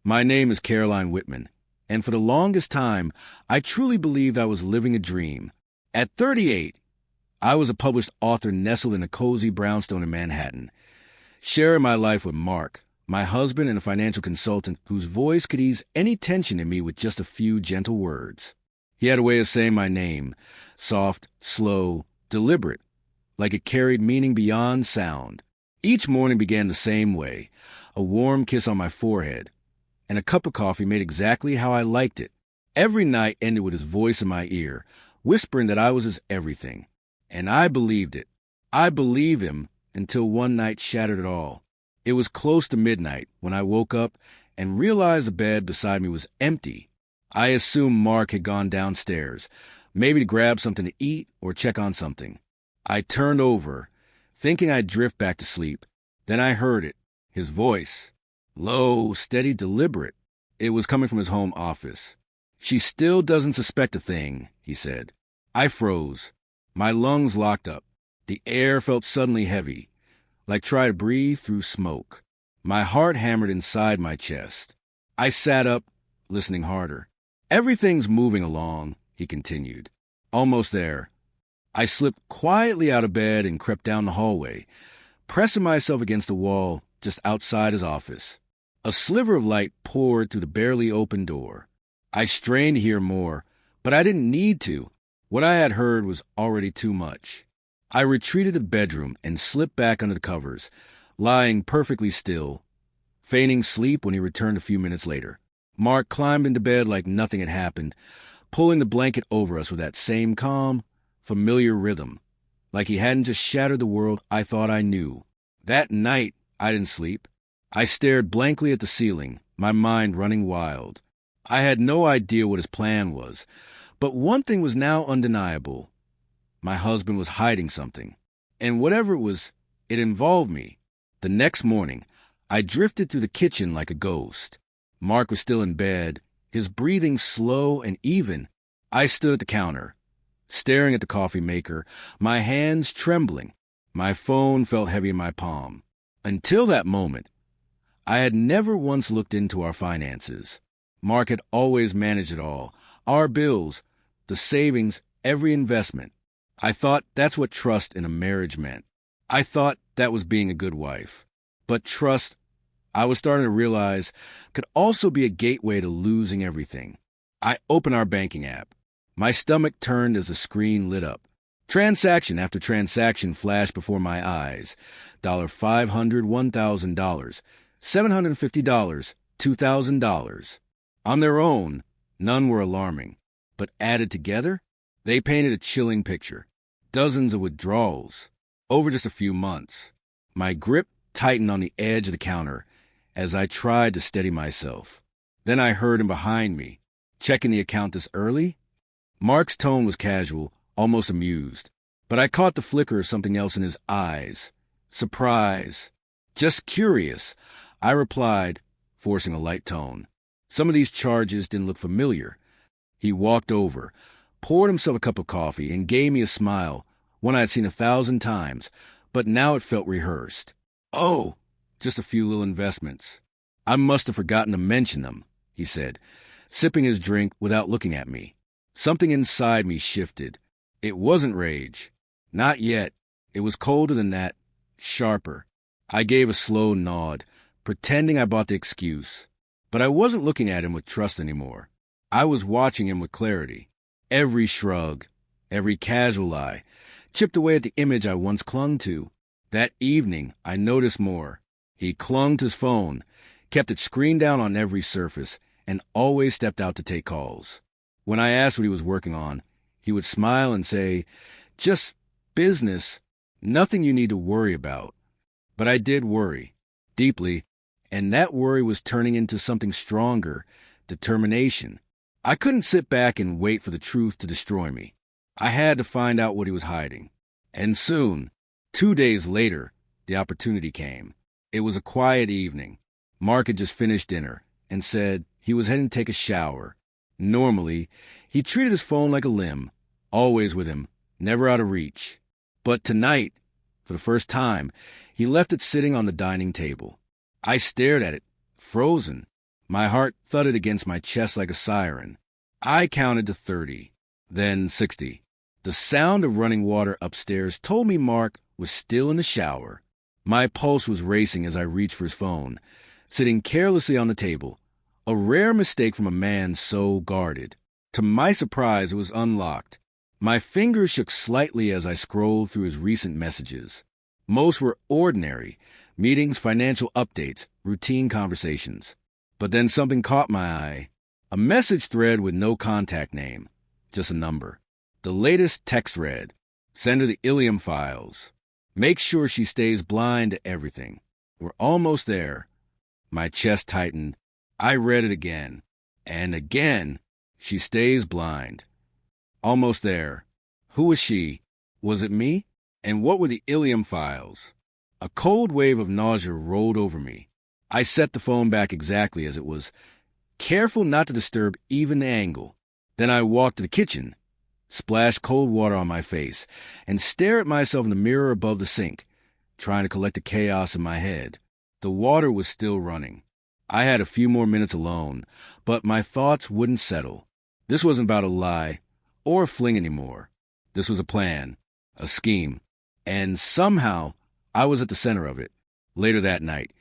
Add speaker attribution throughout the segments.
Speaker 1: My name is Caroline Whitman, and for the longest time, I truly believed I was living a dream. At 38, I was a published author nestled in a cozy brownstone in Manhattan, sharing my life with Mark, my husband and a financial consultant whose voice could ease any tension in me with just a few gentle words. He had a way of saying my name, soft, slow, deliberate, like it carried meaning beyond sound. Each morning began the same way, a warm kiss on my forehead, and a cup of coffee made exactly how I liked it. Every night ended with his voice in my ear, whispering that I was his everything. And I believed it. I believed him until one night shattered it all. It was close to midnight when I woke up and realized the bed beside me was empty. I assumed Mark had gone downstairs, maybe to grab something to eat or check on something. I turned over, thinking I'd drift back to sleep. Then I heard it, his voice. Low, steady, deliberate. It was coming from his home office. "She still doesn't suspect a thing," he said. I froze. My lungs locked up. The air felt suddenly heavy, like trying to breathe through smoke. My heart hammered inside my chest. I sat up, listening harder. "Everything's moving along," he continued. "Almost there." I slipped quietly out of bed and crept down the hallway, pressing myself against the wall just outside his office. A sliver of light poured through the barely open door. I strained to hear more, but I didn't need to. What I had heard was already too much. I retreated to the bedroom and slipped back under the covers, lying perfectly still, feigning sleep when he returned a few minutes later. Mark climbed into bed like nothing had happened, pulling the blanket over us with that same calm, familiar rhythm, like he hadn't just shattered the world I thought I knew. That night, I didn't sleep. I stared blankly at the ceiling, my mind running wild. I had no idea what his plan was, but one thing was now undeniable. My husband was hiding something, and whatever it was, it involved me. The next morning, I drifted through the kitchen like a ghost. Mark was still in bed, his breathing slow and even. I stood at the counter, staring at the coffee maker, my hands trembling. My phone felt heavy in my palm. Until that moment, I had never once looked into our finances. Mark had always managed it all, our bills, the savings, every investment. I thought that's what trust in a marriage meant. I thought that was being a good wife. But trust, I was starting to realize, could also be a gateway to losing everything. I opened our banking app. My stomach turned as the screen lit up. Transaction after transaction flashed before my eyes. $500, $1,000, $750, $2,000. On their own, none were alarming. But added together, they painted a chilling picture. Dozens of withdrawals over just a few months. My grip tightened on the edge of the counter as I tried to steady myself. Then I heard him behind me. "Checking the account this early?" Mark's tone was casual, almost amused. But I caught the flicker of something else in his eyes. Surprise. "Just curious," I replied, forcing a light tone. Some of these charges didn't look familiar. He walked over, poured himself a cup of coffee, and gave me a smile, one I had seen 1,000 times, but now it felt rehearsed. "Oh, just a few little investments. I must have forgotten to mention them," he said, sipping his drink without looking at me. Something inside me shifted. It wasn't rage. Not yet. It was colder than that, sharper. I gave a slow nod, pretending I bought the excuse. But I wasn't looking at him with trust anymore. I was watching him with clarity. Every shrug, every casual eye, chipped away at the image I once clung to. That evening, I noticed more. He clung to his phone, kept it screened down on every surface, and always stepped out to take calls. When I asked what he was working on, he would smile and say, "Just business, nothing you need to worry about." But I did worry, deeply, and that worry was turning into something stronger, determination. I couldn't sit back and wait for the truth to destroy me. I had to find out what he was hiding. And soon, 2 days later, the opportunity came. It was a quiet evening. Mark had just finished dinner and said he was heading to take a shower. Normally, he treated his phone like a limb, always with him, never out of reach. But tonight, for the first time, he left it sitting on the dining table. I stared at it, frozen. My heart thudded against my chest like a siren. I counted to 30, then 60. The sound of running water upstairs told me Mark was still in the shower. My pulse was racing as I reached for his phone, sitting carelessly on the table, a rare mistake from a man so guarded. To my surprise, it was unlocked. My fingers shook slightly as I scrolled through his recent messages. Most were ordinary: meetings, financial updates, routine conversations. But then something caught my eye. A message thread with no contact name, just a number. The latest text read, "Send her the Ilium files. Make sure she stays blind to everything. We're almost there." My chest tightened. I read it again. And again. "She stays blind. Almost there." Who was she? Was it me? And what were the Ilium files? A cold wave of nausea rolled over me. I set the phone back exactly as it was, careful not to disturb even the angle. Then I walked to the kitchen, splashed cold water on my face, and stared at myself in the mirror above the sink, trying to collect the chaos in my head. The water was still running. I had a few more minutes alone, but my thoughts wouldn't settle. This wasn't about a lie or a fling anymore. This was a plan, a scheme, and somehow I was at the center of it. Later that night,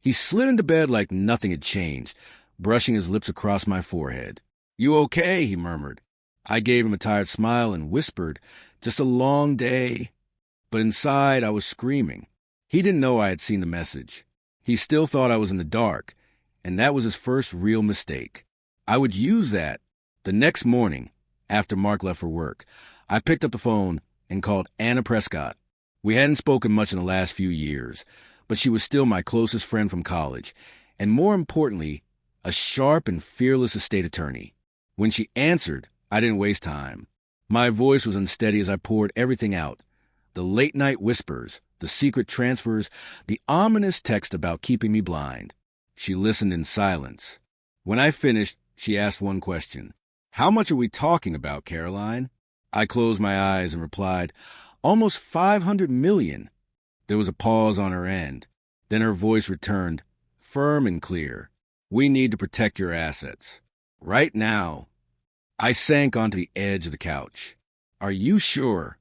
Speaker 1: he slid into bed like nothing had changed, brushing his lips across my forehead. "You okay?" he murmured. I gave him a tired smile and whispered, "Just a long day." But inside, I was screaming. He didn't know I had seen the message. He still thought I was in the dark, and that was his first real mistake. I would use that. The next morning, after Mark left for work, I picked up the phone and called Anna Prescott. We hadn't spoken much in the last few years, but she was still my closest friend from college, and more importantly, a sharp and fearless estate attorney. When she answered, I didn't waste time. My voice was unsteady as I poured everything out. The late-night whispers, the secret transfers, the ominous text about keeping me blind. She listened in silence. When I finished, she asked one question. "How much are we talking about, Caroline?" I closed my eyes and replied, "Almost 500 million. There was a pause on her end. Then her voice returned, firm and clear. "We need to protect your assets. Right now." I sank onto the edge of the couch. "Are you sure?"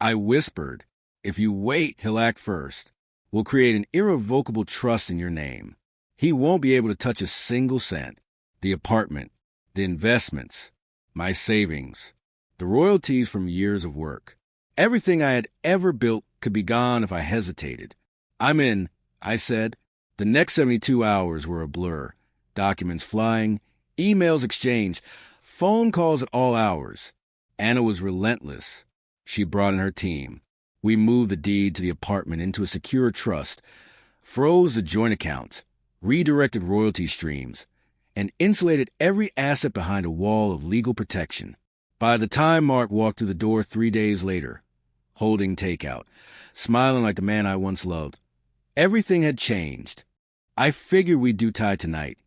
Speaker 1: I whispered, "If you wait, he'll act first. We'll create an irrevocable trust in your name. He won't be able to touch a single cent. The apartment, the investments, my savings, the royalties from years of work. Everything I had ever built could be gone if I hesitated." "I'm in," I said. The next 72 hours were a blur. Documents flying, emails exchanged, phone calls at all hours. Anna was relentless. She brought in her team. We moved the deed to the apartment into a secure trust, froze the joint accounts, redirected royalty streams, and insulated every asset behind a wall of legal protection. By the time Mark walked through the door 3 days later, holding takeout, smiling like the man I once loved, everything had changed. "I figured we'd do tie tonight,"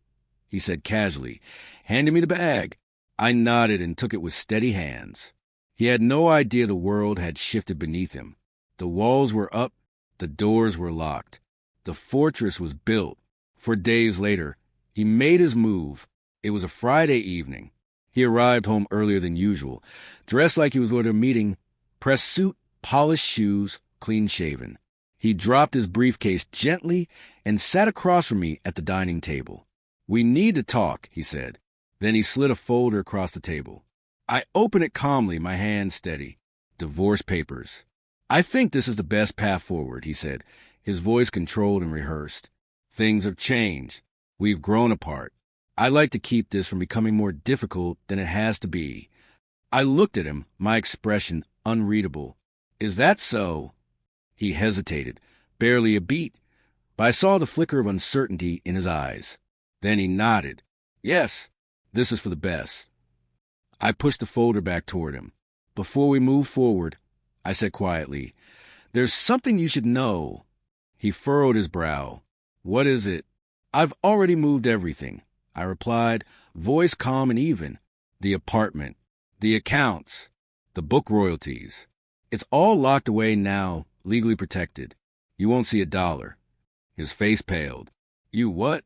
Speaker 1: he said casually, handing me the bag. I nodded and took it with steady hands. He had no idea the world had shifted beneath him. The walls were up, the doors were locked. The fortress was built. For days later, he made his move. It was a Friday evening. He arrived home earlier than usual, dressed like he was going to a meeting, pressed suit, polished shoes, clean-shaven. He dropped his briefcase gently and sat across from me at the dining table. "We need to talk," he said. Then he slid a folder across the table. I opened it calmly, my hand steady. "Divorce papers." "I think this is the best path forward," he said, his voice controlled and rehearsed. "Things have changed. We've grown apart. I'd like to keep this from becoming more difficult than it has to be." I looked at him, my expression unreadable. "Is that so?" He hesitated, barely a beat, but I saw the flicker of uncertainty in his eyes. Then he nodded. "Yes, this is for the best." I pushed the folder back toward him. "Before we move forward," I said quietly, "there's something you should know." He furrowed his brow. "What is it?" "I've already moved everything," I replied, voice calm and even. "The apartment, the accounts, the book royalties. It's all locked away now, legally protected. You won't see a dollar." His face paled. "You what?"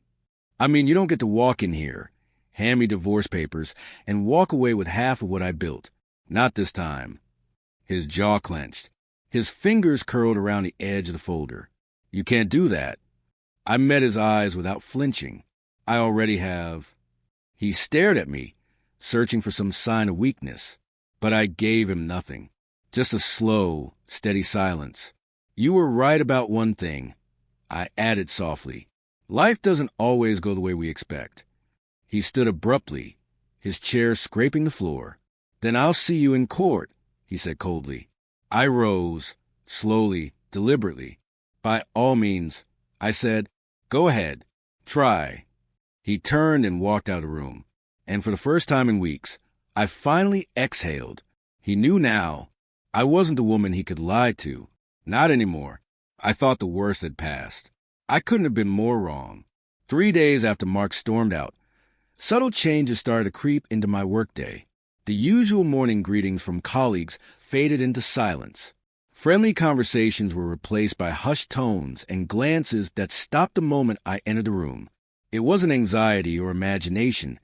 Speaker 1: I mean, you don't get to walk in here, hand me divorce papers, and walk away with half of what I built. Not this time. His jaw clenched. His fingers curled around the edge of the folder. You can't do that. I met his eyes without flinching. I already have. He stared at me, searching for some sign of weakness. But I gave him nothing. Just a slow, steady silence. You were right about one thing, I added softly. Life doesn't always go the way we expect. He stood abruptly, his chair scraping the floor. Then I'll see you in court, he said coldly. I rose, slowly, deliberately. By all means, I said, go ahead, try. He turned and walked out of the room. And for the first time in weeks, I finally exhaled. He knew now. I wasn't the woman he could lie to. Not anymore. I thought the worst had passed. I couldn't have been more wrong. 3 days after Mark stormed out, subtle changes started to creep into my workday. The usual morning greetings from colleagues faded into silence. Friendly conversations were replaced by hushed tones and glances that stopped the moment I entered the room. It wasn't anxiety or imagination.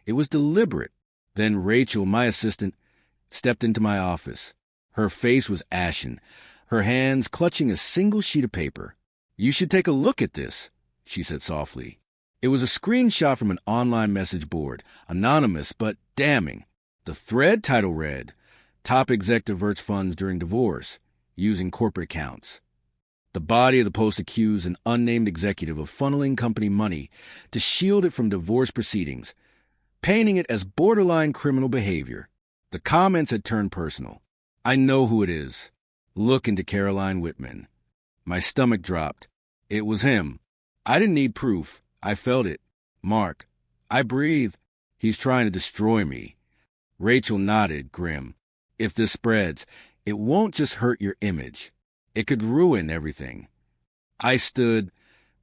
Speaker 1: It was deliberate. Then Rachel, my assistant, stepped into my office. Her face was ashen, her hands clutching a single sheet of paper. You should take a look at this, she said softly. It was a screenshot from an online message board, anonymous but damning. The thread title read, Top Exec Diverts Funds During Divorce, Using Corporate Accounts. The body of the post accused an unnamed executive of funneling company money to shield it from divorce proceedings, painting it as borderline criminal behavior. The comments had turned personal. I know who it is. Look into Caroline Whitman. My stomach dropped. It was him. I didn't need proof. I felt it. Mark. I breathed. He's trying to destroy me. Rachel nodded, grim. If this spreads, it won't just hurt your image. It could ruin everything. I stood,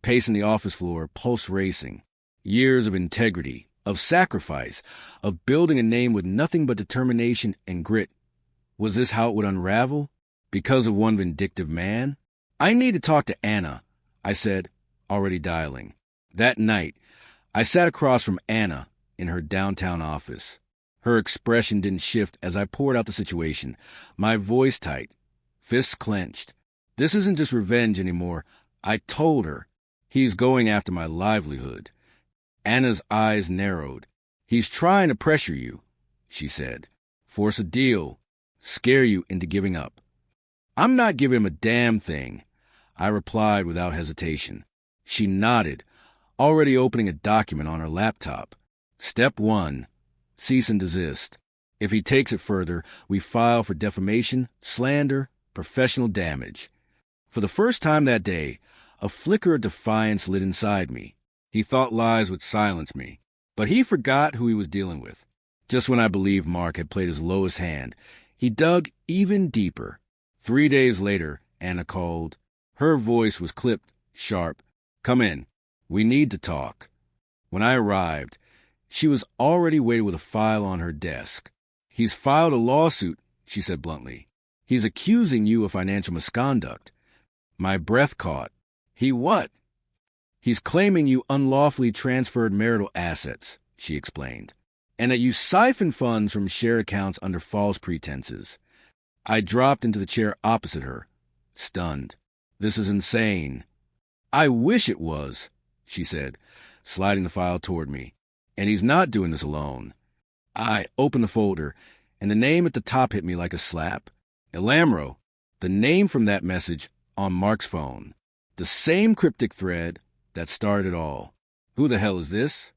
Speaker 1: pacing the office floor, pulse racing. Years of integrity, of sacrifice, of building a name with nothing but determination and grit. Was this how it would unravel? Because of one vindictive man? I need to talk to Anna, I said, already dialing. That night, I sat across from Anna in her downtown office. Her expression didn't shift as I poured out the situation, my voice tight, fists clenched. This isn't just revenge anymore. I told her. He's going after my livelihood. Anna's eyes narrowed. He's trying to pressure you, she said. Force a deal. Scare you into giving up. I'm not giving him a damn thing, I replied without hesitation. She nodded, already opening a document on her laptop. Step 1. Cease and desist. If he takes it further, we file for defamation, slander, professional damage. For the first time that day, a flicker of defiance lit inside me. He thought lies would silence me, but he forgot who he was dealing with. Just when I believed Mark had played his lowest hand, he dug even deeper. 3 days later, Anna called. Her voice was clipped, sharp. Come in. We need to talk. When I arrived, she was already waiting with a file on her desk. He's filed a lawsuit, she said bluntly. He's accusing you of financial misconduct. My breath caught. He what? He's claiming you unlawfully transferred marital assets, she explained, and that you siphoned funds from share accounts under false pretenses. I dropped into the chair opposite her, stunned. This is insane. I wish it was, she said, sliding the file toward me. And he's not doing this alone. I opened the folder, and the name at the top hit me like a slap. Elamro, the name from that message on Mark's phone. The same cryptic thread that started it all. Who the hell is this?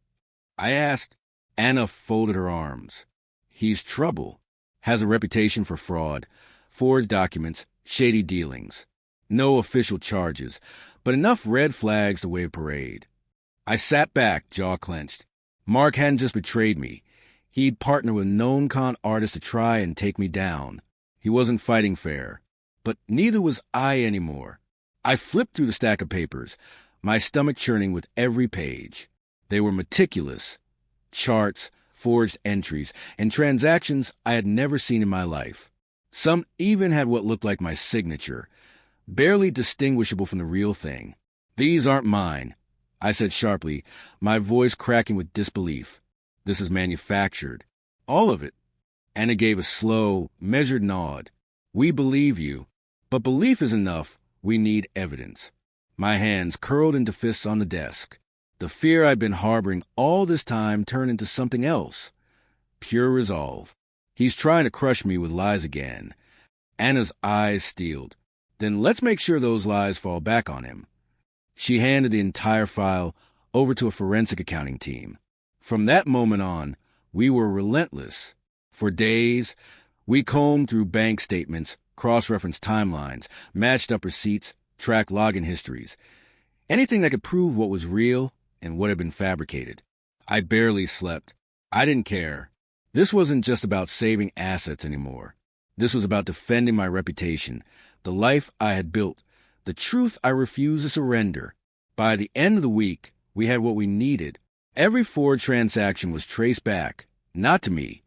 Speaker 1: I asked. Anna folded her arms. He's trouble. Has a reputation for fraud, forged documents, shady dealings. No official charges, but enough red flags to wave a parade. I sat back, jaw clenched. Mark hadn't just betrayed me. He'd partnered with known con artists to try and take me down. He wasn't fighting fair. But neither was I anymore. I flipped through the stack of papers, my stomach churning with every page. They were meticulous. Charts, forged entries, and transactions I had never seen in my life. Some even had what looked like my signature, barely distinguishable from the real thing. These aren't mine, I said sharply, my voice cracking with disbelief. This is manufactured. All of it. Anna gave a slow, measured nod. We believe you. But belief is enough. We need evidence. My hands curled into fists on the desk. The fear I'd been harboring all this time turned into something else. Pure resolve. He's trying to crush me with lies again. Anna's eyes steeled. Then let's make sure those lies fall back on him. She handed the entire file over to a forensic accounting team. From that moment on, we were relentless. For days, we combed through bank statements, cross-referenced timelines, matched up receipts, tracked login histories. Anything that could prove what was real and what had been fabricated. I barely slept. I didn't care. This wasn't just about saving assets anymore. This was about defending my reputation, the life I had built, the truth I refused to surrender. By the end of the week, we had what we needed. Every Ford transaction was traced back, not to me,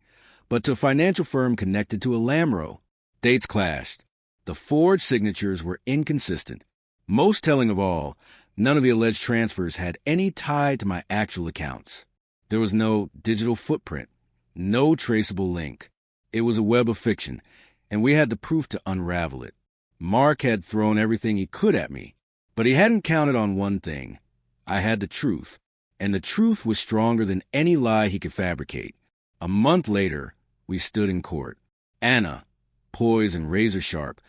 Speaker 1: but to a financial firm connected to a Lamro. Dates clashed. The Ford signatures were inconsistent. Most telling of all, none of the alleged transfers had any tie to my actual accounts. There was no digital footprint, no traceable link. It was a web of fiction, and we had the proof to unravel it. Mark had thrown everything he could at me, but he hadn't counted on one thing. I had the truth, and the truth was stronger than any lie he could fabricate. A month later, we stood in court. Anna, poised and razor-sharp,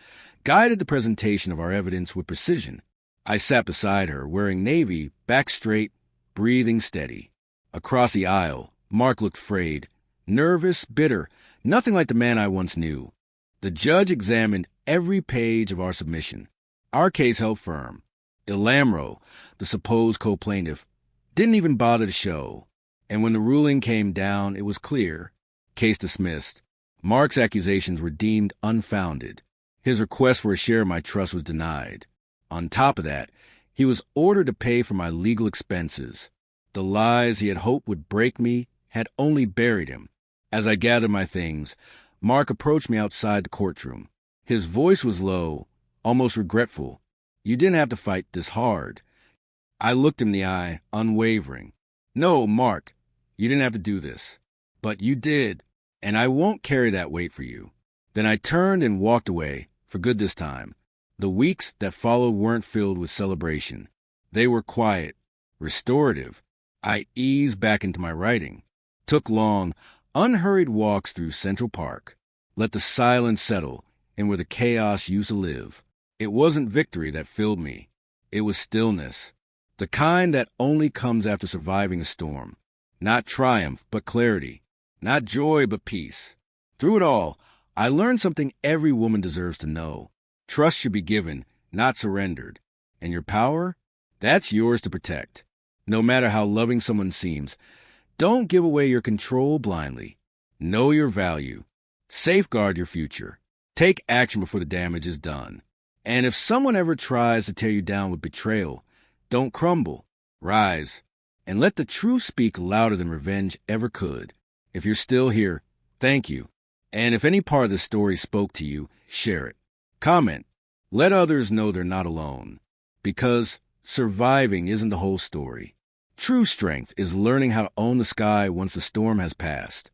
Speaker 1: guided the presentation of our evidence with precision. I sat beside her, wearing navy, back straight, breathing steady. Across the aisle, Mark looked frayed, nervous, bitter, nothing like the man I once knew. The judge examined every page of our submission. Our case held firm. Lamro, the supposed co-plaintiff, didn't even bother to show. And when the ruling came down, it was clear. Case dismissed. Mark's accusations were deemed unfounded. His request for a share of my trust was denied. On top of that, he was ordered to pay for my legal expenses. The lies he had hoped would break me had only buried him. As I gathered my things, Mark approached me outside the courtroom. His voice was low, almost regretful. You didn't have to fight this hard. I looked him in the eye, unwavering. No, Mark, you didn't have to do this. But you did, and I won't carry that weight for you. Then I turned and walked away, for good this time. The weeks that followed weren't filled with celebration. They were quiet, restorative. I eased back into my writing. Took long, unhurried walks through Central Park. Let the silence settle in where the chaos used to live. It wasn't victory that filled me. It was stillness. The kind that only comes after surviving a storm. Not triumph, but clarity. Not joy, but peace. Through it all, I learned something every woman deserves to know. Trust should be given, not surrendered. And your power? That's yours to protect. No matter how loving someone seems, don't give away your control blindly. Know your value. Safeguard your future. Take action before the damage is done. And if someone ever tries to tear you down with betrayal, don't crumble. Rise. And let the truth speak louder than revenge ever could. If you're still here, thank you. And if any part of the story spoke to you, share it. Comment. Let others know they're not alone. Because surviving isn't the whole story. True strength is learning how to own the sky once the storm has passed.